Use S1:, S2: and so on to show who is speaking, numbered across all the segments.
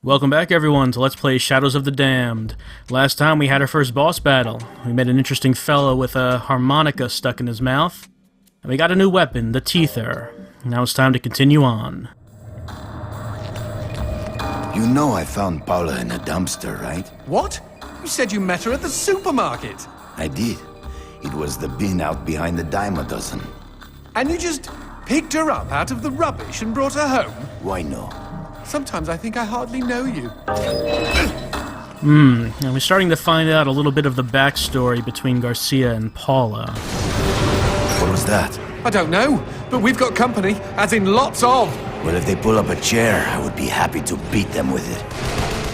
S1: Welcome back everyone to Let's Play Shadows of the Damned. Last time we had our first boss battle. We met an interesting fellow with a harmonica stuck in his mouth. And we got a new weapon, the Teether. Now it's time to continue on.
S2: You know I found Paula in a dumpster, right?
S3: What? You said you met her at the supermarket.
S2: I did. It was the bin out behind the dime a dozen.
S3: And you just picked her up out of the rubbish and brought her home?
S2: Why no?
S3: Sometimes I think I hardly know you.
S1: And we're starting to find out a little bit of the backstory between Garcia and Paula.
S2: What was that?
S3: I don't know, but we've got company, as in lots of.
S2: Well, if they pull up a chair, I would be happy to beat them with it.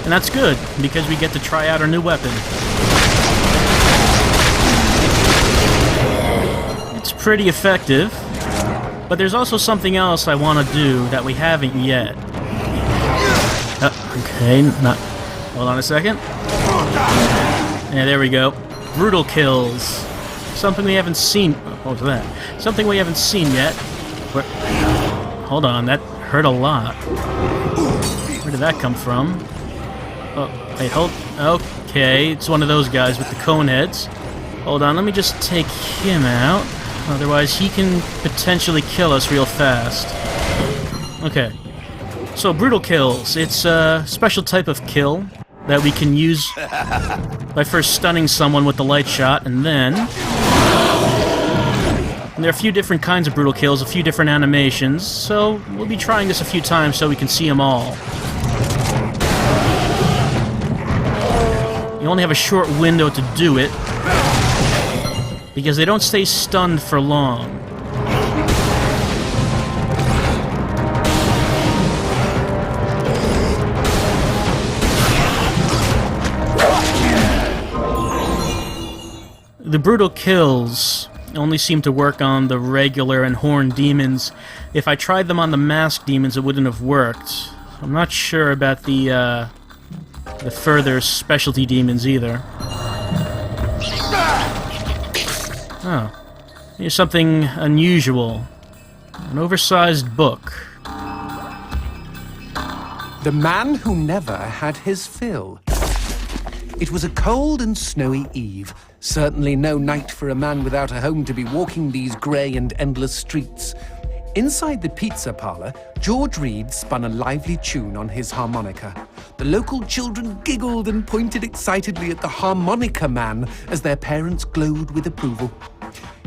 S1: And that's good, because we get to try out our new weapon. It's pretty effective, but there's also something else I want to do that we haven't yet. Okay, not... Hold on a second. Yeah, there we go. Brutal kills. Something we haven't seen... What was that? Something we haven't seen yet. Hold on, that hurt a lot. Where did that come from? Oh, wait, hold... Okay, it's one of those guys with the cone heads. Hold on, let me just take him out. Otherwise, he can potentially kill us real fast. Okay. So, brutal kills. It's a special type of kill that we can use by first stunning someone with the light shot, and then... And there are a few different kinds of brutal kills, a few different animations, so we'll be trying this a few times so we can see them all. You only have a short window to do it, because they don't stay stunned for long. The brutal kills only seem to work on the regular and horned demons. If I tried them on the masked demons, it wouldn't have worked. I'm not sure about the further specialty demons either. Oh, here's something unusual. An oversized book.
S3: The man who never had his fill. It was a cold and snowy eve. Certainly no night for a man without a home to be walking these grey and endless streets. Inside the pizza parlour, George Reed spun a lively tune on his harmonica. The local children giggled and pointed excitedly at the harmonica man as their parents glowed with approval.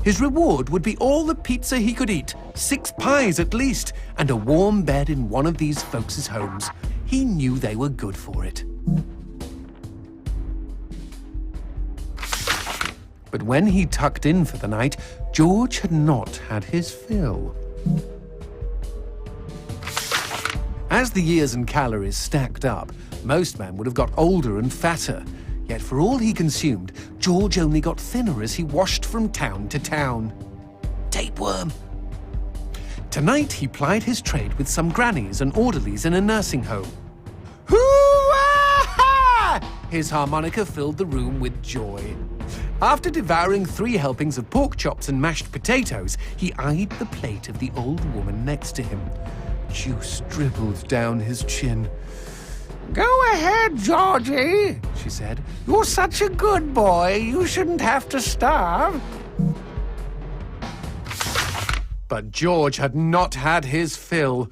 S3: His reward would be all the pizza he could eat, 6 pies at least, and a warm bed in one of these folks' homes. He knew they were good for it. But when he tucked in for the night, George had not had his fill. As the years and calories stacked up, most men would have got older and fatter. Yet for all he consumed, George only got thinner as he washed from town to town. Tapeworm. Tonight he plied his trade with some grannies and orderlies in a nursing home. Hoo-ah-ha! His harmonica filled the room with joy. After devouring 3 helpings of pork chops and mashed potatoes, he eyed the plate of the old woman next to him. Juice dribbled down his chin. "Go ahead, Georgie," she said. "You're such a good boy, you shouldn't have to starve." But George had not had his fill.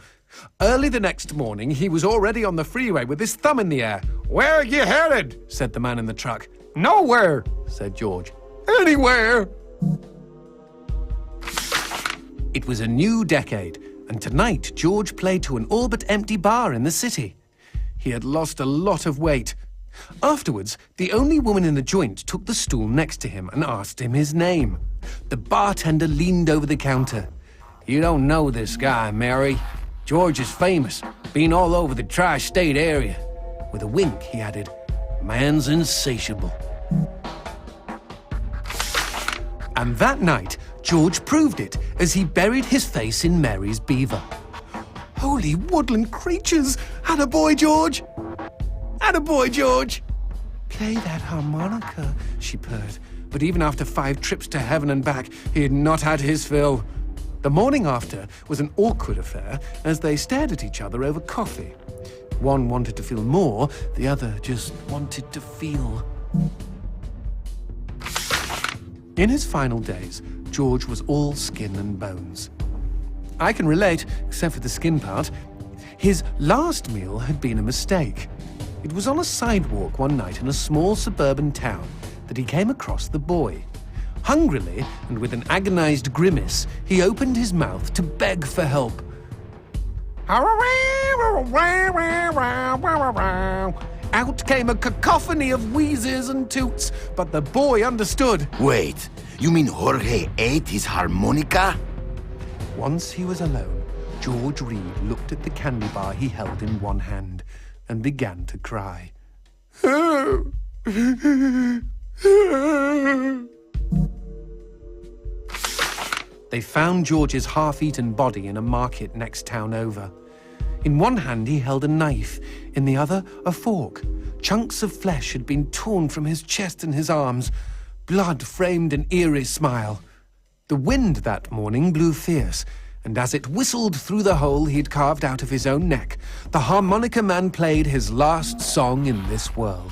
S3: Early the next morning, he was already on the freeway with his thumb in the air. "Where are you headed?" said the man in the truck. "Nowhere," said George. "Anywhere." It was a new decade, and tonight George played to an all but empty bar in the city. He had lost a lot of weight. Afterwards, the only woman in the joint took the stool next to him and asked him his name. The bartender leaned over the counter. "You don't know this guy, Mary. George is famous, been all over the tri-state area." With a wink, he added, "Man's insatiable." And that night, George proved it as he buried his face in Mary's beaver. Holy woodland creatures! Attaboy, George! Attaboy, George! "Play that harmonica," she purred. But even after 5 trips to heaven and back, he had not had his fill. The morning after was an awkward affair as they stared at each other over coffee. one wanted to feel more, the other just wanted to feel. In his final days, George was all skin and bones. I can relate, except for the skin part. His last meal had been a mistake. It was on a sidewalk one night in a small suburban town that he came across the boy. Hungrily, and with an agonized grimace, he opened his mouth to beg for help. Out came a cacophony of wheezes and toots, but the boy understood.
S2: Wait, you mean Jorge ate his harmonica?
S3: Once he was alone, George Reed looked at the candy bar he held in one hand and began to cry. They found George's half-eaten body in a market next town over. In one hand he held a knife, in the other a fork. Chunks of flesh had been torn from his chest and his arms. Blood framed an eerie smile. The wind that morning blew fierce, and as it whistled through the hole he'd carved out of his own neck, the harmonica man played his last song in this world.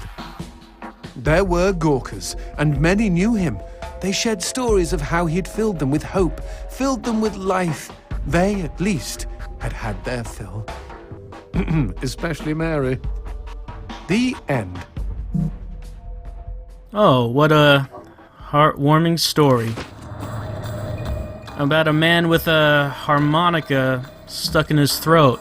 S3: There were Gawkers, and many knew him. They shared stories of how he'd filled them with hope, filled them with life. They, at least, had had their fill. Especially Mary. The end.
S1: Oh, what a heartwarming story. About a man with a harmonica stuck in his throat.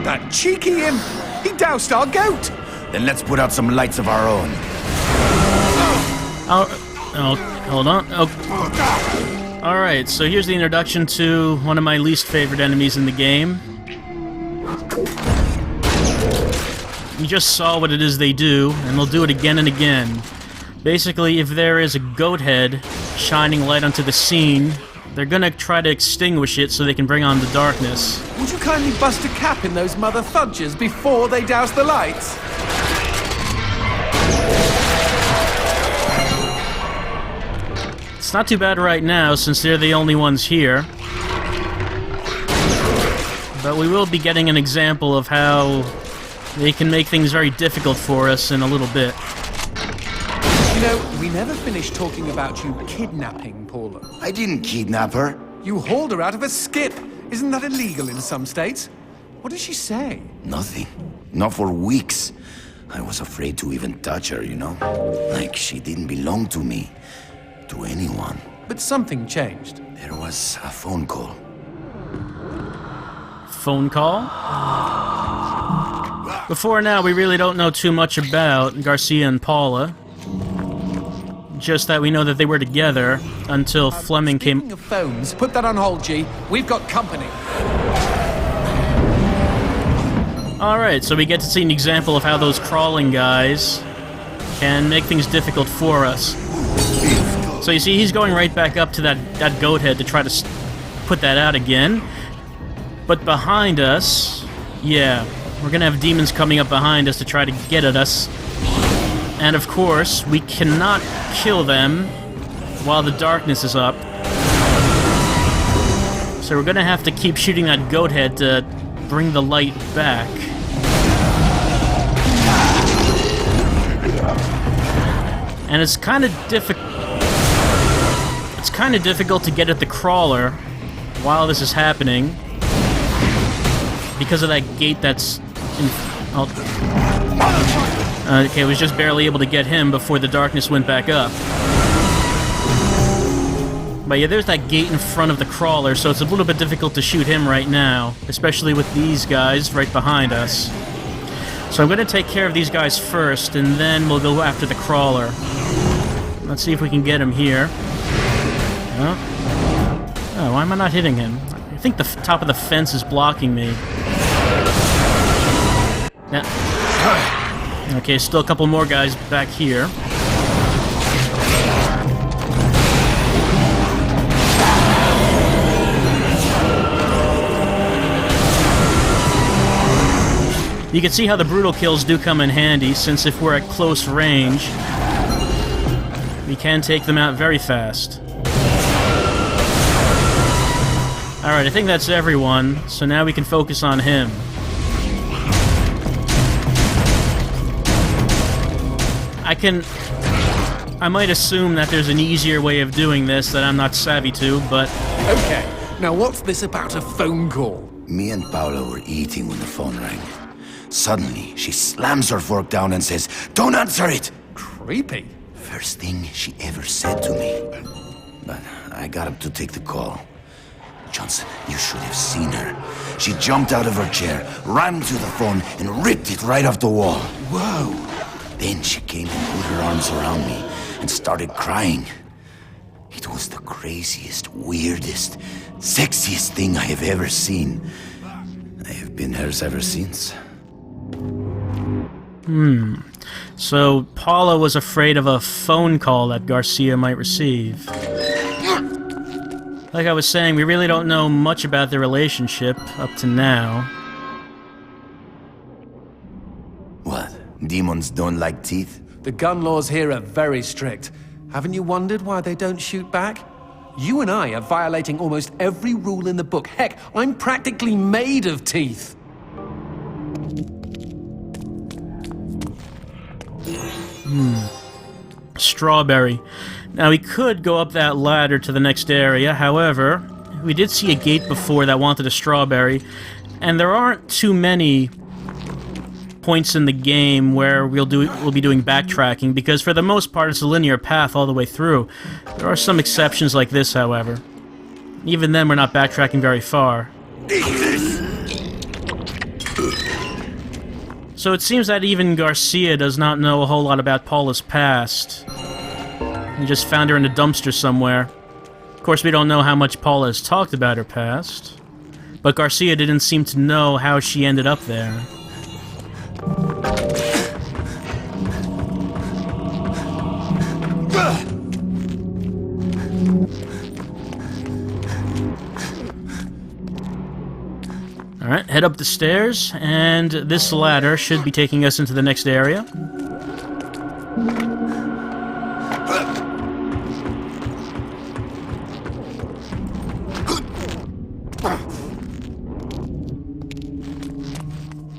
S3: That cheeky imp! He doused our goat!
S2: Then let's put out some lights of our own.
S1: Hold on. Alright, so here's the introduction to one of my least favorite enemies in the game. You just saw what it is they do, and they'll do it again and again. Basically, if there is a goat head shining light onto the scene, they're gonna try to extinguish it so they can bring on the darkness.
S3: Would you kindly bust a cap in those mother fudges before they douse the lights?
S1: It's not too bad right now, since they're the only ones here. But we will be getting an example of how they can make things very difficult for us in a little bit.
S3: You know, we never finished talking about you kidnapping Paula.
S2: I didn't kidnap her.
S3: You hauled her out of a skip. Isn't that illegal in some states? What did she say?
S2: Nothing. Not for weeks. I was afraid to even touch her, you know? Like she didn't belong to me. To anyone.
S3: But something changed.
S2: There was a phone call.
S1: Phone call? Before now, we really don't know too much about Garcia and Paula. Just that we know that they were together until Fleming came...
S3: Speaking of phones, put that on hold, G. We've got company.
S1: Alright, so we get to see an example of how those crawling guys can make things difficult for us. So you see, he's going right back up to that goat head to try to put that out again. But behind us, yeah, we're gonna have demons coming up behind us to try to get at us. And of course, we cannot kill them while the darkness is up. So we're gonna have to keep shooting that goat head to bring the light back. And it's kind of difficult. It's kind of difficult to get at the crawler while this is happening because of that gate that's in... okay, I was just barely able to get him before the darkness went back up. But yeah, there's that gate in front of the crawler, so it's a little bit difficult to shoot him right now, especially with these guys right behind us. So I'm going to take care of these guys first, and then we'll go after the crawler. Let's see if we can get him here. Oh, why am I not hitting him? I think the top of the fence is blocking me. Yeah. Okay, still a couple more guys back here. You can see how the brutal kills do come in handy, since if we're at close range, we can take them out very fast. Alright, I think that's everyone, so now we can focus on him. I might assume that there's an easier way of doing this that I'm not savvy to, but...
S3: Okay, now what's this about a phone call?
S2: Me and Paula were eating when the phone rang. Suddenly, she slams her fork down and says, "Don't answer it!"
S3: Creepy.
S2: First thing she ever said to me. But I got up to take the call. Johnson, you should have seen her. She jumped out of her chair, ran to the phone, and ripped it right off the wall.
S3: Whoa.
S2: Then she came and put her arms around me and started crying. It was the craziest, weirdest, sexiest thing I have ever seen. I have been hers ever since.
S1: So, Paula was afraid of a phone call that Garcia might receive. Like I was saying, we really don't know much about their relationship up to now.
S2: What? Demons don't like teeth?
S3: The gun laws here are very strict. Haven't you wondered why they don't shoot back? You and I are violating almost every rule in the book. Heck, I'm practically made of teeth.
S1: Strawberry. Now, we could go up that ladder to the next area, however, we did see a gate before that wanted a strawberry, and there aren't too many points in the game where we'll be doing backtracking, because for the most part it's a linear path all the way through. There are some exceptions like this, however. Even then, we're not backtracking very far. So it seems that even Garcia does not know a whole lot about Paula's past. He just found her in a dumpster somewhere. Of course, we don't know how much Paula has talked about her past, but Garcia didn't seem to know how she ended up there. Alright, head up the stairs, and this ladder should be taking us into the next area.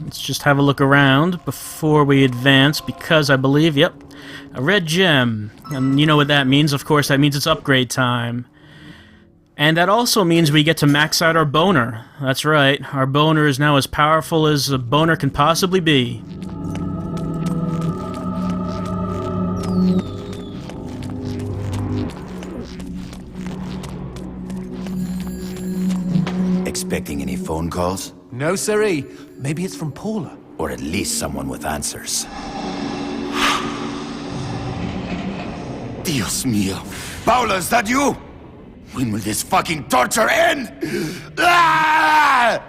S1: Let's just have a look around before we advance, because I believe, yep, a red gem. And you know what that means, of course, that means it's upgrade time. And that also means we get to max out our boner. That's right, our boner is now as powerful as a boner can possibly be.
S2: Expecting any phone calls?
S3: No, siree. Maybe it's from Paula.
S2: Or at least someone with answers. Dios mío. Paula, is that you? When will this fucking torture end? Ah!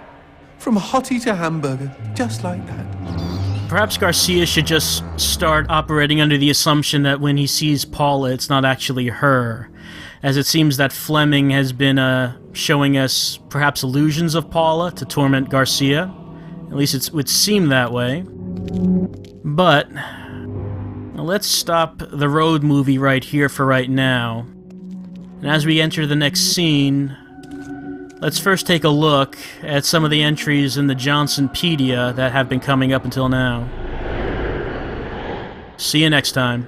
S3: From hottie to hamburger, just like that.
S1: Perhaps Garcia should just start operating under the assumption that when he sees Paula, it's not actually her. As it seems that Fleming has been showing us perhaps illusions of Paula to torment Garcia. At least it would seem that way. But let's stop the road movie right here for right now. And as we enter the next scene, let's first take a look at some of the entries in the Johnsonpedia that have been coming up until now. See you next time.